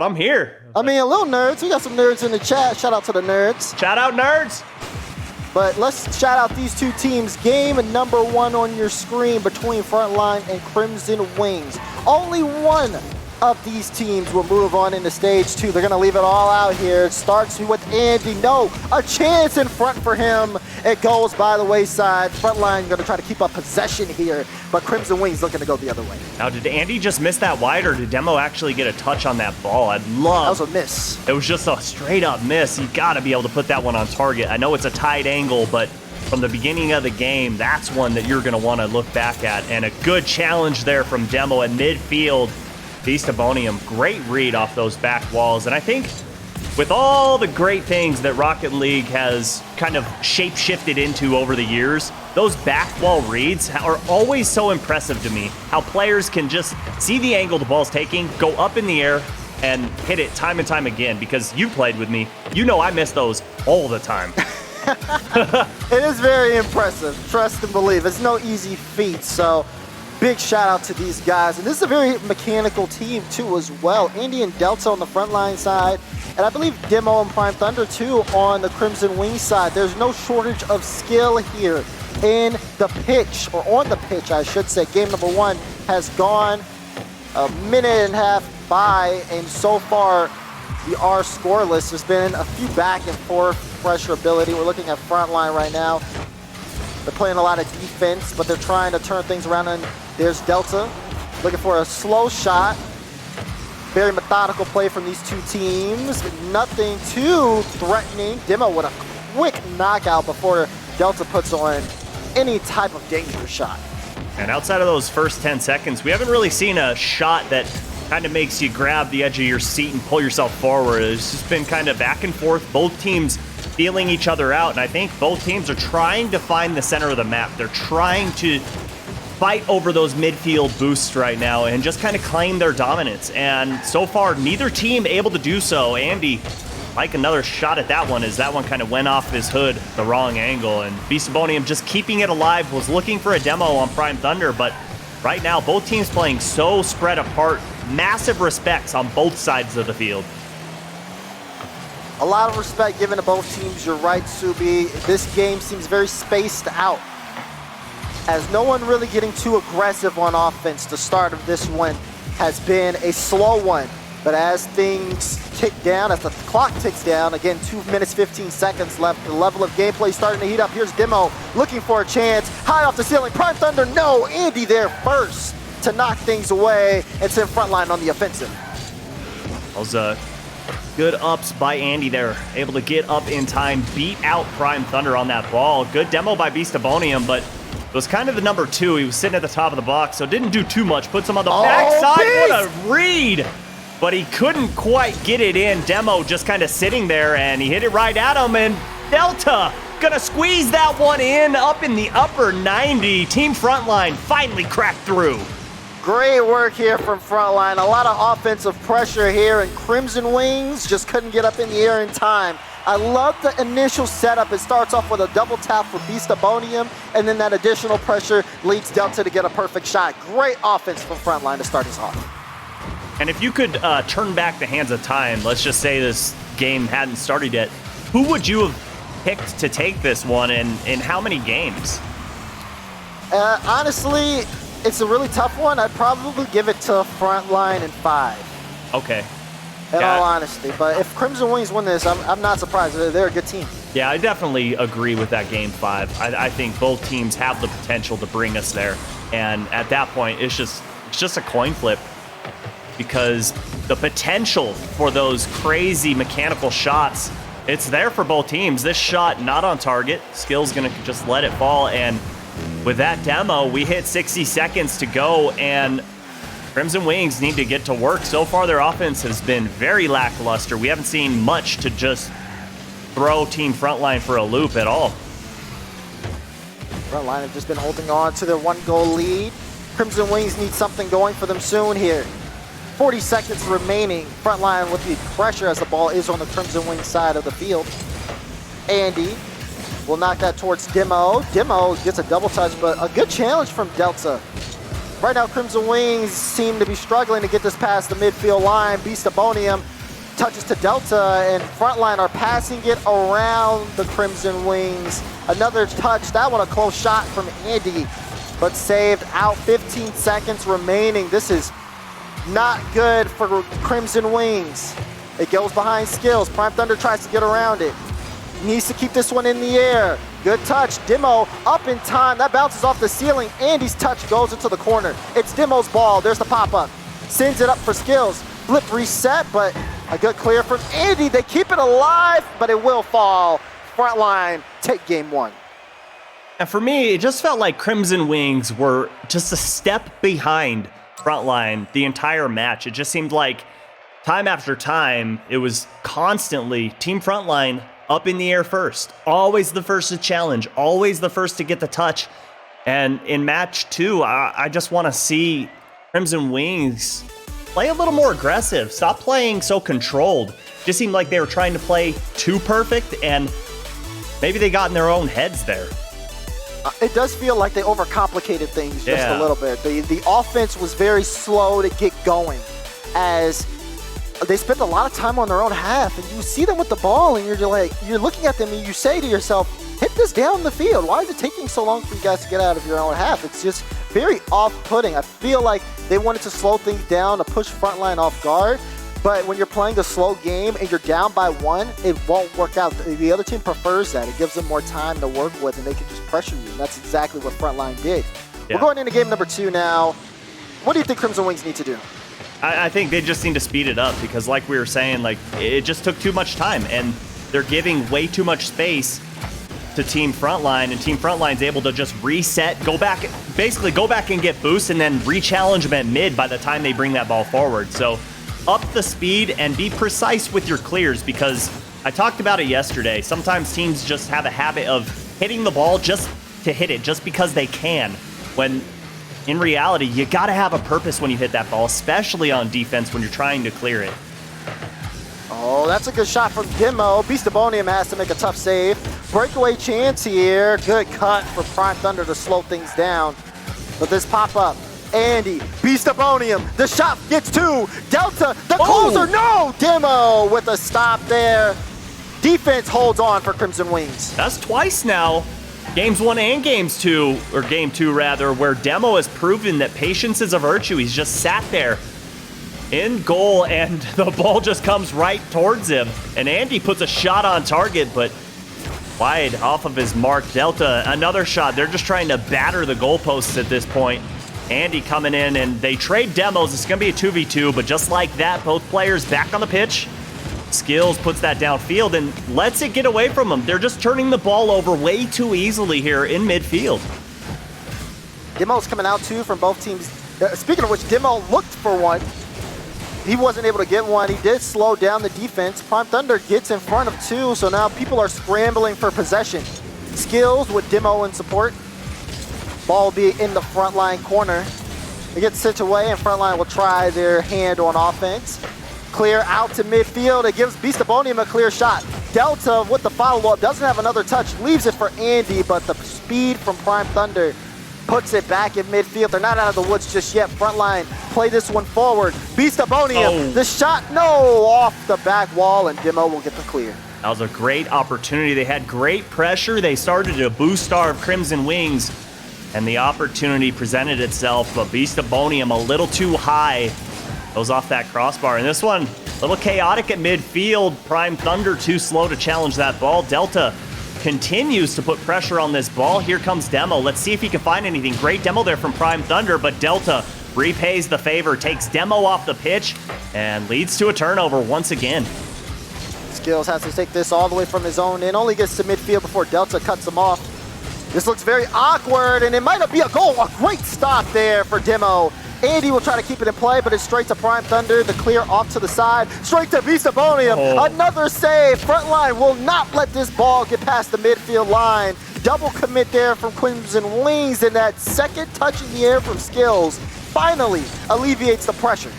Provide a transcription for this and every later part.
I'm here. I mean, a little nerds. We got some nerds in the chat. Shout out to the nerds. Shout out, nerds. But let's shout out these two teams. Game number 1 on your screen between Frontline and Crimson Wings. Only one of these teams will move on into stage 2. They're going to leave it all out here. It starts with Andy. No, a chance in front for him. It goes by the wayside. Frontline going to try to keep up possession here, but Crimson Wings looking to go the other way. Now, did Andy just miss that wide, or did Demo actually get a touch on that ball? I'd love. That was a miss. It was just a straight up miss. You got to be able to put that one on target. I know it's a tight angle, but from the beginning of the game, that's one that you're going to want to look back at. And a good challenge there from Demo at midfield. Beastabonium, great read off those back walls. And I think with all the great things that Rocket League has kind of shape-shifted into over the years, those back wall reads are always so impressive to me. How players can just see the angle the ball's taking, go up in the air, and hit it time and time again. Because you played with me, you know I miss those all the time. It is very impressive. Trust and believe. It's no easy feat, so big shout out to these guys. And this is a very mechanical team too as well. Andy and Delta on the front line side, and I believe Demo and Prime Thunder too on the Crimson Wings side. There's no shortage of skill here in the pitch, or on the pitch I should say. Game number 1 has gone a minute and a half by, and so far we are scoreless. There's been a few back and forth pressure ability. We're looking at Frontline right now. They're playing a lot of defense, but they're trying to turn things around, and there's Delta looking for a slow shot. Very methodical play from these two teams. Nothing too threatening. Demo with a quick knockout before Delta puts on any type of dangerous shot. And outside of those first 10 seconds, we haven't really seen a shot that kind of makes you grab the edge of your seat and pull yourself forward. It's just been kind of back and forth, both teams feeling each other out, and I think both teams are trying to find the center of the map. They're trying to fight over those midfield boosts right now and just kind of claim their dominance, and so far neither team able to do so. Andy, like another shot at that one, as that one kind of went off his hood the wrong angle, and Beastabonium just keeping it alive, was looking for a demo on Prime Thunder, but right now both teams playing so spread apart. Massive respects on both sides of the field. A lot of respect given to both teams. You're right, Subi. This game seems very spaced out, as no one really getting too aggressive on offense. The start of this one has been a slow one, but as things tick down, as the clock ticks down, again, 2 minutes, 15 seconds left, the level of gameplay starting to heat up. Here's Demo looking for a chance, high off the ceiling. Prime Thunder, no, Andy there first to knock things away and send Frontline on the offensive. Those good ups by Andy there, able to get up in time, beat out Prime Thunder on that ball. Good demo by Beastabonium, but it was kind of the number 2. He was sitting at the top of the box, so didn't do too much. Puts him on the backside. What a read! But he couldn't quite get it in. Demo just kind of sitting there, and he hit it right at him, and Delta gonna squeeze that one in up in the upper 90. Team Frontline finally cracked through. Great work here from Frontline. A lot of offensive pressure here, and Crimson Wings just couldn't get up in the air in time. I love the initial setup. It starts off with a double tap for Beastabonium, and then that additional pressure leads Delta to get a perfect shot. Great offense from Frontline to start us off. And if you could turn back the hands of time, let's just say this game hadn't started yet, who would you have picked to take this one, and in how many games? Honestly, it's a really tough one. I'd probably give it to Frontline in 5. Okay. In all honesty. But if Crimson Wings win this, I'm not surprised. They're a good team. Yeah, I definitely agree with that game 5. I think both teams have the potential to bring us there. And at that point, it's just a coin flip, because the potential for those crazy mechanical shots, it's there for both teams. This shot not on target. Skill's going to just let it fall, and with that demo, we hit 60 seconds to go, and Crimson Wings need to get to work. So far, their offense has been very lackluster. We haven't seen much to just throw Team Frontline for a loop at all. Frontline have just been holding on to their 1-goal lead. Crimson Wings need something going for them soon here. 40 seconds remaining. Frontline with the pressure as the ball is on the Crimson Wings side of the field. Andy will knock that towards Demo. Demo gets a double touch, but a good challenge from Delta. Right now, Crimson Wings seem to be struggling to get this past the midfield line. Beastabonium touches to Delta, and Frontline are passing it around the Crimson Wings. Another touch, that one a close shot from Andy, but saved out. 15 seconds remaining. This is not good for Crimson Wings. It goes behind Skills. Prime Thunder tries to get around it. Needs to keep this one in the air. Good touch. Demo up in time. That bounces off the ceiling. Andy's touch goes into the corner. It's Demo's ball. There's the pop-up. Sends it up for Skills. Flip reset, but a good clear from Andy. They keep it alive, but it will fall. Frontline take game one. And for me, it just felt like Crimson Wings were just a step behind Frontline the entire match. It just seemed like time after time, it was constantly Team Frontline up in the air first. Always the first to challenge, always the first to get the touch. And in match two, I just want to see Crimson Wings play a little more aggressive. Stop playing so controlled. Just seemed like they were trying to play too perfect, and maybe they got in their own heads there. It does feel like they overcomplicated things just a little bit. The offense was very slow to get going, as they spent a lot of time on their own half, and you see them with the ball, and you're looking at them, and you say to yourself, hit this down the field. Why is it taking so long for you guys to get out of your own half? It's just very off-putting. I feel like they wanted to slow things down, to push Frontline off guard, but when you're playing a slow game and you're down by one, it won't work out. The other team prefers that. It gives them more time to work with, and they can just pressure you, and that's exactly what Frontline did. Yeah. We're going into game number two now. What do you think Crimson Wings need to do? I think they just need to speed it up, because like we were saying, like, it just took too much time, and they're giving way too much space to Team Frontline, and Team Frontline's able to just reset, go back and get boost, and then re-challenge them at mid by the time they bring that ball forward. So up the speed and be precise with your clears, because I talked about it yesterday. Sometimes teams just have a habit of hitting the ball just to hit it, just because they can, when in reality, you gotta have a purpose when you hit that ball, especially on defense when you're trying to clear it. Oh, that's a good shot from Demo. Beastabonium has to make a tough save. Breakaway chance here. Good cut for Prime Thunder to slow things down. But this pop-up, Andy, Beastabonium, the shot gets two. Delta, the closer, no! Demo with a stop there. Defense holds on for Crimson Wings. That's twice now. Games one and games two, or game two rather, where Demo has proven that patience is a virtue. He's just sat there in goal, and the ball just comes right towards him. And Andy puts a shot on target, but wide off of his mark. Delta, another shot. They're just trying to batter the goalposts at this point. Andy coming in, and they trade demos. It's going to be a 2v2, but just like that, both players back on the pitch. Skills puts that downfield and lets it get away from them. They're just turning the ball over way too easily here in midfield. Demo's coming out too from both teams. Speaking of which, Demo looked for one. He wasn't able to get one. He did slow down the defense. Prime Thunder gets in front of two, so now people are scrambling for possession. Skills with Demo in support. Ball will be in the Frontline corner. It gets sent away, and Frontline will try their hand on offense. Clear out to midfield. It gives Beastabonium a clear shot. Delta with the follow-up doesn't have another touch. Leaves it for Andy, but the speed from Prime Thunder puts it back in midfield. They're not out of the woods just yet. Frontline play this one forward. Beastabonium, the shot, no, off the back wall, and Demo will get the clear. That was a great opportunity. They had great pressure. They started to boost our Crimson Wings, and the opportunity presented itself, but Beastabonium a little too high. Goes off that crossbar. And this one, a little chaotic at midfield. Prime Thunder too slow to challenge that ball. Delta continues to put pressure on this ball. Here comes Demo. Let's see if he can find anything. Great demo there from Prime Thunder, but Delta repays the favor, takes Demo off the pitch, and leads to a turnover once again. Skills has to take this all the way from his own end. Only gets to midfield before Delta cuts him off. This looks very awkward, and it might not be a goal. A great stop there for Demo. Andy will try to keep it in play, but it's straight to Prime Thunder. The clear off to the side. Straight to Beastabonium. Another save. Frontline will not let this ball get past the midfield line. Double commit there from Crimson Wings, and that second touch in the air from Skills finally alleviates the pressure.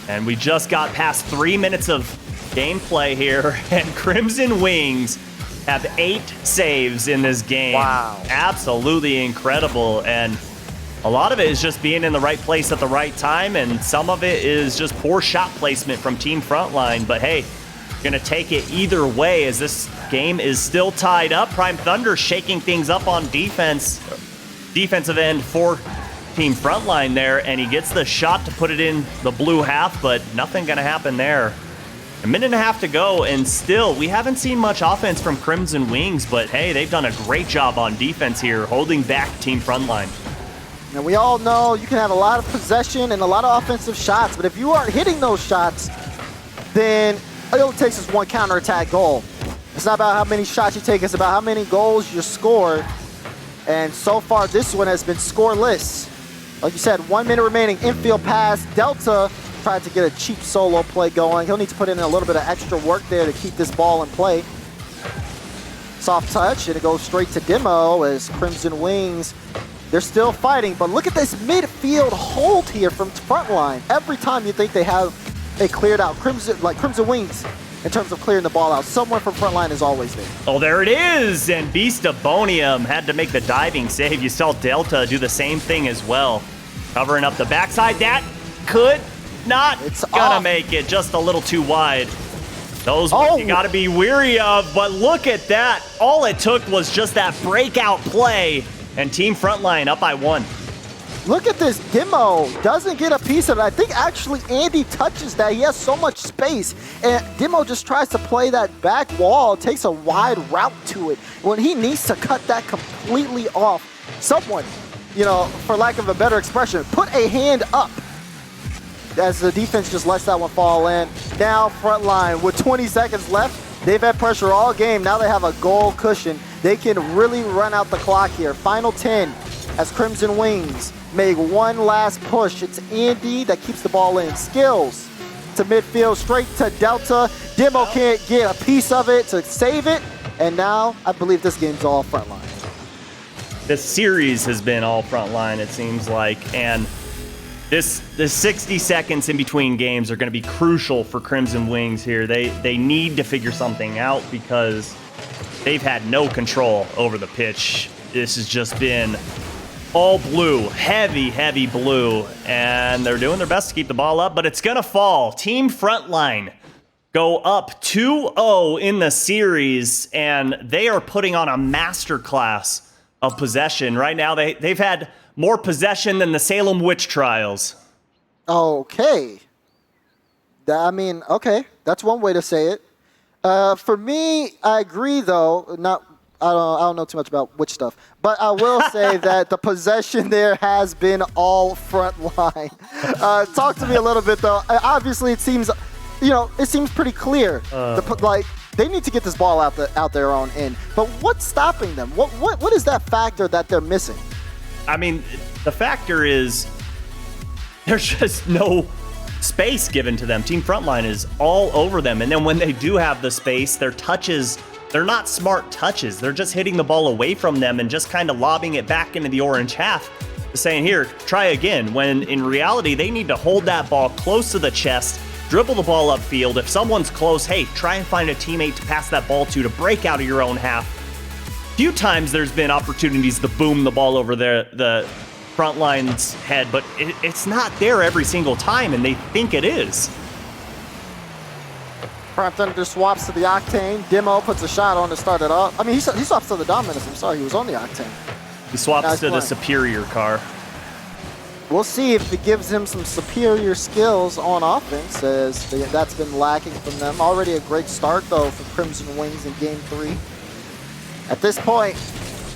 And we just got past 3 minutes of gameplay here, and Crimson Wings have 8 saves in this game. Wow. Absolutely incredible. And A lot of it is just being in the right place at the right time, and some of it is just poor shot placement from Team Frontline. But hey, gonna take it either way as this game is still tied up. Prime Thunder shaking things up on defensive end for Team Frontline there, and he gets the shot to put it in the blue half, but nothing gonna happen there. A minute and a half to go, and still, we haven't seen much offense from Crimson Wings, but hey, they've done a great job on defense here, holding back Team Frontline. And we all know you can have a lot of possession and a lot of offensive shots, but if you aren't hitting those shots, then all it takes is one counterattack goal. It's not about how many shots you take, it's about how many goals you score. And so far, this one has been scoreless. Like you said, 1 minute remaining, infield pass. Delta tried to get a cheap solo play going. He'll need to put in a little bit of extra work there to keep this ball in play. Soft touch, and it goes straight to Demo as Crimson Wings, they're still fighting, but look at this midfield hold here from Frontline. Every time you think they have a cleared out Crimson Wings in terms of clearing the ball out, someone from Frontline is always there. Oh, there it is, and Beastabonium had to make the diving save. You saw Delta do the same thing as well. Covering up the backside, that could not gonna make it, just a little too wide. Those ones you gotta be weary of, but look at that. All it took was just that breakout play, and Team Frontline up by 1. Look at this, Demo doesn't get a piece of it. I think actually Andy touches that. He has so much space, and Demo just tries to play that back wall, takes a wide route to it. When he needs to cut that completely off, someone, you know, for lack of a better expression, put a hand up as the defense just lets that one fall in. Now Frontline, with 20 seconds left, they've had pressure all game. Now they have a goal cushion. They can really run out the clock here. Final 10 as Crimson Wings make one last push. It's Andy that keeps the ball in. Skills to midfield, straight to Delta. Demo can't get a piece of it to save it. And now I believe this game's all Frontline. This series has been all Frontline, it seems like. And this 60 seconds in between games are going to be crucial for Crimson Wings here. They need to figure something out because they've had no control over the pitch. This has just been all blue, heavy blue, and they're doing their best to keep the ball up, but it's going to fall. Team Frontline go up 2-0 in the series, and they are putting on a masterclass of possession. Right now, they've had more possession than the Salem witch trials. Okay. Okay, that's one way to say it. For me, I agree though, I don't know too much about witch stuff, but I will say that the possession there has been all Frontline. Talk to me a little bit though. Obviously it seems, it seems pretty clear. They need to get this ball out their own end. But what's stopping them? What is that factor that they're missing? I mean, the factor is there's just no space given to them. Team Frontline is all over them. And then when they do have the space, their touches, they're not smart touches. They're just hitting the ball away from them and just kind of lobbing it back into the orange half, saying, here, try again. When in reality, they need to hold that ball close to the chest, dribble the ball upfield. If someone's close, hey, try and find a teammate to pass that ball to break out of your own half. Few times there's been opportunities to boom the ball over the Frontline's head, but it's not there every single time, and they think it is. Prime Thunder swaps to the Octane. Demo puts a shot on to start it off. I mean, he swaps to the Dominus. I'm sorry, he was on the Octane. He swaps to the Superior car. We'll see if it gives him some superior skills on offense, as that's been lacking from them. Already a great start, though, for Crimson Wings in Game 3. At this point,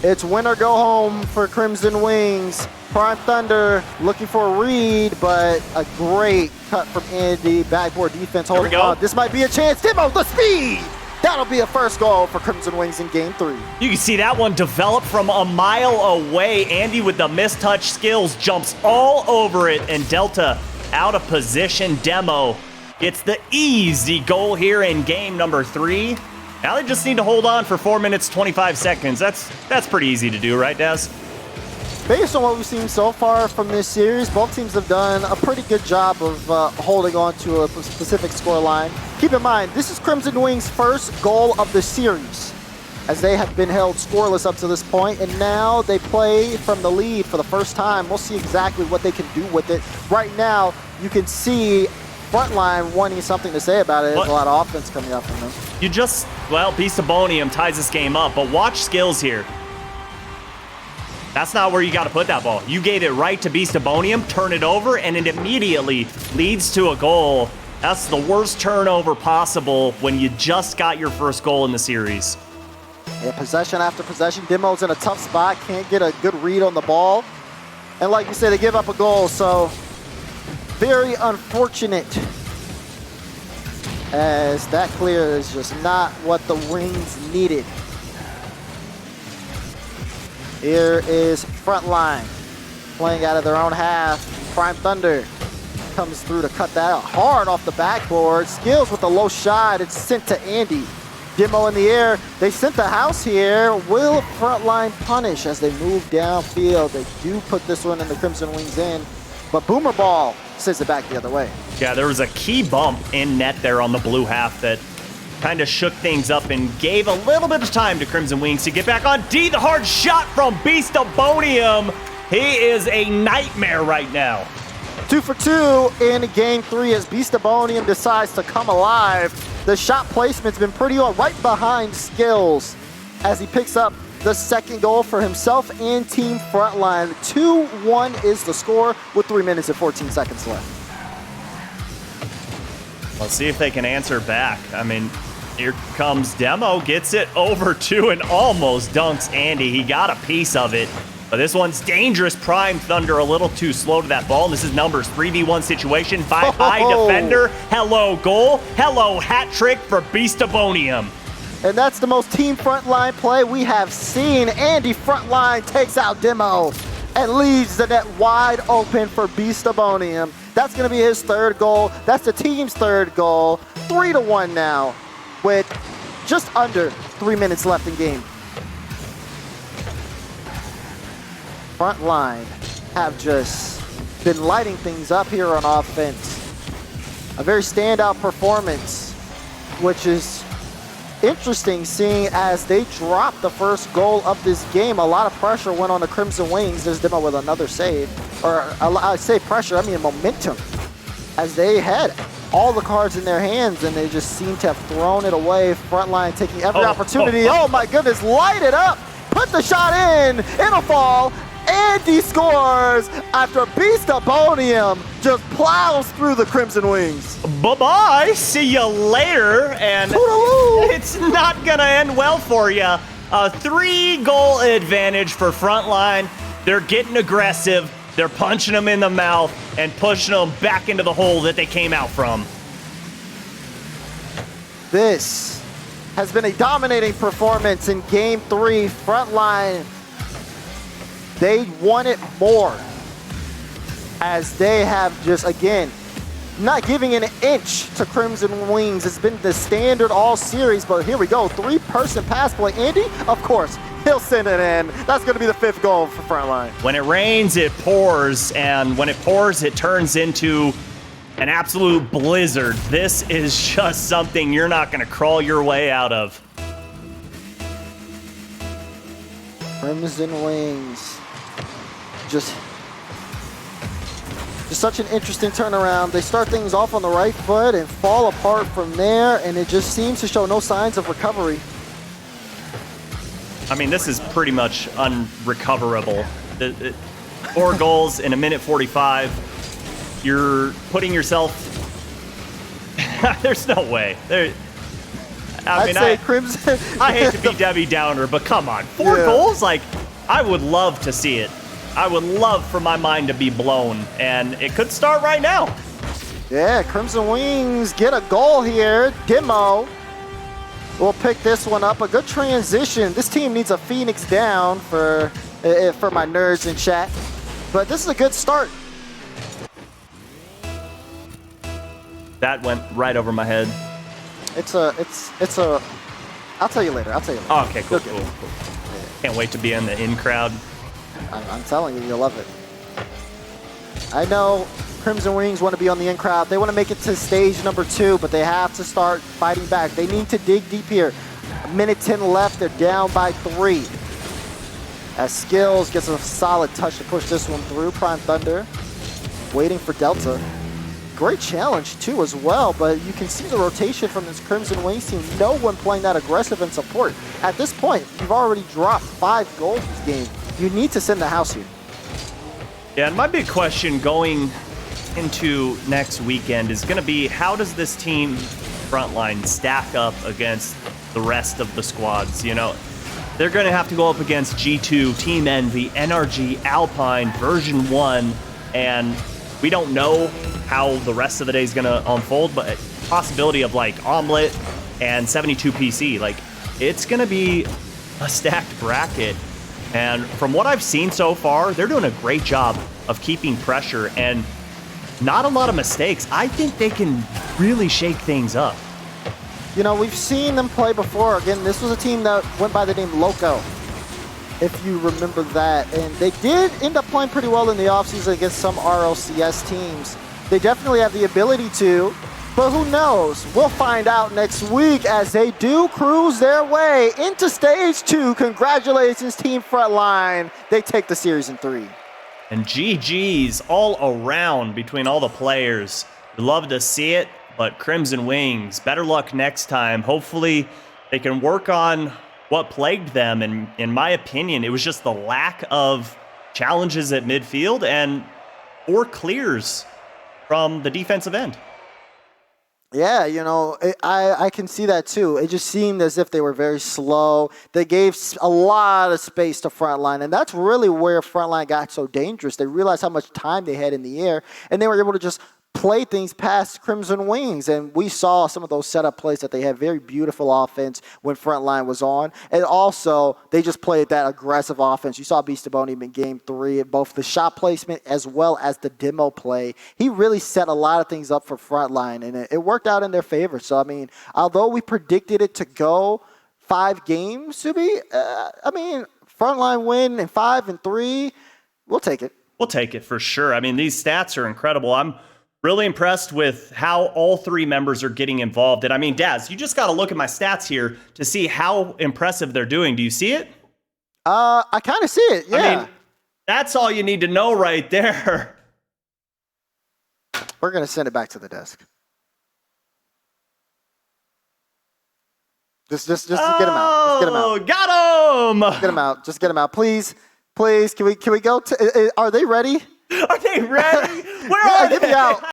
it's win or go home for Crimson Wings. Prime Thunder looking for a read, but a great cut from Andy. Backboard defense holding on. This might be a chance. Demo, the speed! That'll be a first goal for Crimson Wings in Game 3. You can see that one develop from a mile away. Andy with the mistouch skills jumps all over it, and Delta out of position. Demo gets the easy goal here in game number 3. Now they just need to hold on for 4 minutes, 25 seconds. That's pretty easy to do, right, Des? Based on what we've seen so far from this series, both teams have done a pretty good job of holding on to a specific scoreline. Keep in mind, this is Crimson Wings' first goal of the series. as they have been held scoreless up to this point, and now they play from the lead for the first time. We'll see exactly what they can do with it. Right now, you can see Frontline wanting something to say about it. There's a lot of offense coming out from them. You just, well, Beastabonium ties this game up, but watch skills here. That's not where you got to put that ball. You gave it right to Beastabonium, turn it over, and it immediately leads to a goal. That's the worst turnover possible when you just got your first goal in the series. Yeah, possession after possession. Demo's in a tough spot, can't get a good read on the ball. And like you said, they give up a goal, so very unfortunate, as that clear is just not what the Wings needed. Here is Frontline playing out of their own half. Prime Thunder comes through to cut that out hard off the backboard. Skills with a low shot. It's sent to Andy. Demo in the air. They sent the house here. Will Frontline punish as they move downfield? They do put this one in the Crimson Wings in, but Boomer Ball sends it back the other way. Yeah, there was a key bump in net there on the blue half that kind of shook things up and gave a little bit of time to Crimson Wings to get back on D. The hard shot from Beastabonium. He is a nightmare right now. 2 for 2 in game 3 as Beastabonium decides to come alive. The shot placement's been pretty on, right behind Skills, as he picks up the second goal for himself and Team Frontline. 2-1 is the score with 3 minutes and 14 seconds left. Let's see if they can answer back. I mean, here comes Demo, gets it over to and almost dunks Andy. He got a piece of it, but this one's dangerous. Prime Thunder a little too slow to that ball. This is numbers, 3v1 situation, 5-high defender. Hello goal, hello hat trick for Beastabonium. And that's the most Team Frontline play we have seen. Andy Frontline takes out Demo and leaves the net wide open for Beastabonium. That's going to be his third goal. That's the team's third goal. 3-1 now with just under 3 minutes left in game. Frontline have just been lighting things up here on offense. A very standout performance, which is interesting seeing as they dropped the first goal of this game. A lot of pressure went on the Crimson Wings. There's Demo with another save. Or I say pressure, I mean momentum. As they had all the cards in their hands and they just seem to have thrown it away. Frontline taking every opportunity. Oh my goodness, light it up. Put the shot in. It'll fall. Andy scores after Beastabonium just plows through the Crimson Wings. Bye-bye, see you later, and Toodaloo. It's not gonna end well for you. A 3-goal advantage for Frontline. They're getting aggressive, they're punching them in the mouth and pushing them back into the hole that they came out from. This has been a dominating performance in game 3. Frontline, they want it more, as they have just, again, not giving an inch to Crimson Wings. It's been the standard all series, but here we go. 3-person pass play. Andy, of course, he'll send it in. That's going to be the 5th goal for Frontline. When it rains, it pours, and when it pours, it turns into an absolute blizzard. This is just something you're not going to crawl your way out of. Crimson Wings. Just such an interesting turnaround. They start things off on the right foot and fall apart from there, and it just seems to show no signs of recovery. I mean, this is pretty much unrecoverable. 4 goals in a minute 45. You're putting yourself... There's no way. I'd say Crimson... I hate to be Debbie Downer, but come on. 4 goals? Like, I would love to see it. I would love for my mind to be blown, and it could start right now. Yeah, Crimson Wings get a goal here. Demo will pick this one up. A good transition. This team needs a Phoenix down for my nerds in chat, but this is a good start. That went right over my head. It's a. I'll tell you later. Oh, okay, cool. Can't wait to be in the in crowd. I'm telling you, you'll love it. I know Crimson Wings want to be on the in crowd. They want to make it to stage number 2, but they have to start fighting back. They need to dig deep here. Minute 10 left, they're down by 3. As Skills gets a solid touch to push this one through. Prime Thunder waiting for Delta. Great challenge too as well, but you can see the rotation from this Crimson Wings team. No one playing that aggressive in support. At this point, you've already dropped 5 goals this game. You need to send the house here. Yeah, and my big question going into next weekend is going to be, how does this team Frontline stack up against the rest of the squads? You know, they're going to have to go up against G2, Team Envy, NRG, Alpine, Version 1, and we don't know how the rest of the day is going to unfold, but possibility of like Omelet and 72 PC, like it's going to be a stacked bracket. And from what I've seen so far, they're doing a great job of keeping pressure and not a lot of mistakes. I think they can really shake things up. You know, we've seen them play before. Again, this was a team that went by the name Loco, if you remember that. And they did end up playing pretty well in the offseason against some RLCS teams. They definitely have the ability to, but who knows? We'll find out next week as they do cruise their way into Stage 2. Congratulations, Team Frontline. They take the series in 3. And GG's all around between all the players. We love to see it, but Crimson Wings, better luck next time. Hopefully they can work on what plagued them. And in my opinion, it was just the lack of challenges at midfield and 4 clears from the defensive end. Yeah, you know, I can see that too. It just seemed as if they were very slow. They gave a lot of space to Frontline, and that's really where Frontline got so dangerous. They realized how much time they had in the air, and they were able to just play things past Crimson Wings. And we saw some of those setup plays that they had very beautiful offense when Frontline was on. And also, they just played that aggressive offense. You saw Beast in Game 3, both the shot placement as well as the demo play. He really set a lot of things up for Frontline, and it worked out in their favor. So, I mean, although we predicted it to go 5 games, Subi, I mean, Frontline win in 5 and 3, we'll take it. We'll take it for sure. I mean, these stats are incredible. I'm really impressed with how all 3 members are getting involved. And I mean, Daz, you just got to look at my stats here to see how impressive they're doing. Do you see it? I kind of see it, yeah. I mean, that's all you need to know right there. We're going to send it back to the desk. Just get him out. Just get him out. Got him! Get him out. Just get him out. Please, can we go to, are they ready? Are they ready? Where Yeah, are get they? me out.